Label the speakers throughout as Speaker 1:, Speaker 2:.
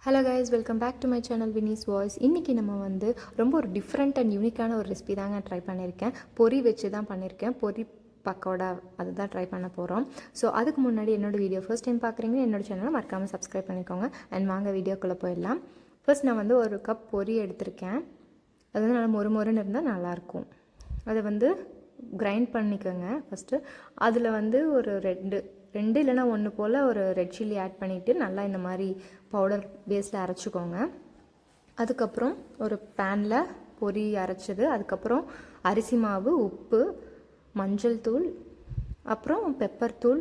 Speaker 1: Hello guys, welcome back to my channel Vini's voice. இன்றைக்கி நம்ம வந்து ரொம்ப ஒரு டிஃப்ரெண்ட் அண்ட் யூனிக்கான ஒரு ரெசிபி தாங்க ட்ரை பண்ணியிருக்கேன். பொரி வச்சு தான் பண்ணியிருக்கேன். பொரி பக்கோடா அதுதான் ட்ரை பண்ண போகிறோம். ஸோ அதுக்கு முன்னாடி என்னோடய வீடியோ ஃபர்ஸ்ட் டைம் பார்க்குறீங்கன்னா என்னோடய சேனலை மறக்காமல் சப்ஸ்கிரைப் பண்ணிக்கோங்க. அண்ட் வாங்க வீடியோக்குள்ளே போயிடலாம். ஃபர்ஸ்ட் நான் வந்து ஒரு கப் பொரி எடுத்திருக்கேன். அது வந்து நல்லா மொறுமொறுன்னு இருந்தால் நல்லாயிருக்கும். அதை வந்து கிரைண்ட் பண்ணிக்கோங்க ஃபஸ்ட்டு. அதில் வந்து ஒரு ரெண்டு இல்லைனா ஒன்று போல் ஒரு ரெட் சில்லி ஆட் பண்ணிவிட்டு நல்லா இந்த மாதிரி பவுடர் பேஸில் அரைச்சிக்கோங்க. அதுக்கப்புறம் ஒரு பேனில் பொரி அரைச்சது, அதுக்கப்புறம் அரிசி மாவு, உப்பு, மஞ்சள் தூள், அப்புறம் பெப்பர் தூள்,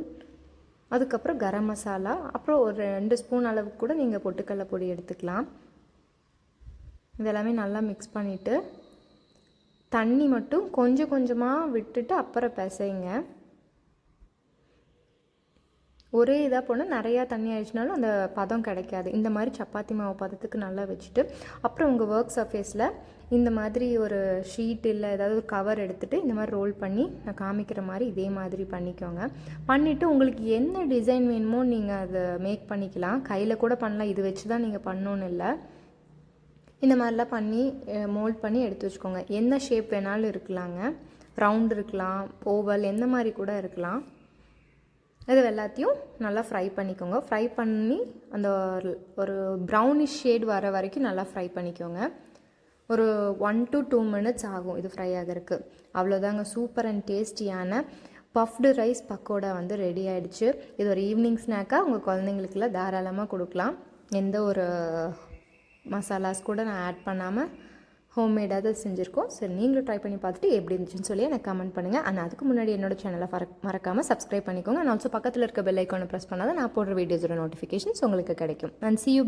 Speaker 1: அதுக்கப்புறம் கரம் மசாலா, அப்புறம் ஒரு 2 ஸ்பூன் அளவுக்கு கூட நீங்கள் பொட்டுக்கடலை பொடி எடுத்துக்கலாம். இதெல்லாமே நல்லா மிக்ஸ் பண்ணிவிட்டு தண்ணி மட்டும் கொஞ்சம் கொஞ்சமாக விட்டுட்டு அப்புறம் பிசைங்க. ஒரே இதாக போனால் நிறையா தண்ணி ஆயிடுச்சுனாலும் அந்த பதம் கிடைக்காது. இந்த மாதிரி சப்பாத்தி மாவு பதத்துக்கு நல்லா வச்சுட்டு அப்புறம் உங்கள் ஒர்க் சர்ஃபேஸில் இந்த மாதிரி ஒரு ஷீட் இல்லை ஏதாவது ஒரு கவர் எடுத்துகிட்டு இந்த மாதிரி ரோல் பண்ணி நான் காமிக்கிற மாதிரி இதே மாதிரி பண்ணிக்கோங்க. பண்ணிவிட்டு உங்களுக்கு என்ன டிசைன் வேணுமோ நீங்கள் அதை மேக் பண்ணிக்கலாம். கையில் கூட பண்ணலாம், இது வச்சு தான் நீங்கள் பண்ணணுன்னு இல்லை. இந்த மாதிரிலாம் பண்ணி மோல்ட் பண்ணி எடுத்து வச்சுக்கோங்க. என்ன ஷேப் வேணாலும் இருக்கலாங்க. ரவுண்ட் இருக்கலாம், ஓவல், எந்த மாதிரி கூட இருக்கலாம். இது எல்லாத்தையும் நல்லா ஃப்ரை பண்ணிக்கோங்க. ஃப்ரை பண்ணி அந்த ஒரு ப்ரௌனிஷ் ஷேட் வர வரைக்கும் நல்லா ஃப்ரை பண்ணிக்கோங்க. ஒரு 1 to 2 minutes ஆகும் இது ஃப்ரை ஆகிறதுக்கு. அவ்வளோதாங்க, சூப்பர் அண்ட் டேஸ்டியான பஃப்டு ரைஸ் பக்கோடா வந்து ரெடி ஆகிடுச்சு. இது ஒரு ஈவினிங் ஸ்நாக்காக உங்கள் குழந்தைங்களுக்குலாம் தாராளமாக கொடுக்கலாம். எந்த ஒரு மசாலாஸ் கூட நான் ஆட் பண்ணாமல் ஹோம்மேடாக தான் செஞ்சுருக்கோம். சரி, நீங்களும் ட்ரை பண்ணி பார்த்துட்டு எப்படி இருந்துச்சுன்னு சொல்லி எனக்கு கமெண்ட் பண்ணுங்கள். ஆனால் அதுக்கு முன்னாடி என்னோட சேனலை மறக்காமல் சப்ஸ்கிரைப் பண்ணிக்கோங்க. அண்ட் ஆல்சோ பக்கத்தில் இருக்க பெல் ஐக்கானை ப்ரெஸ் பண்ணால் தான் நான் போடுற வீடியோஸோட நோட்டிஃபிகேஷன்ஸ் உங்களுக்கு கிடைக்கும். And see you.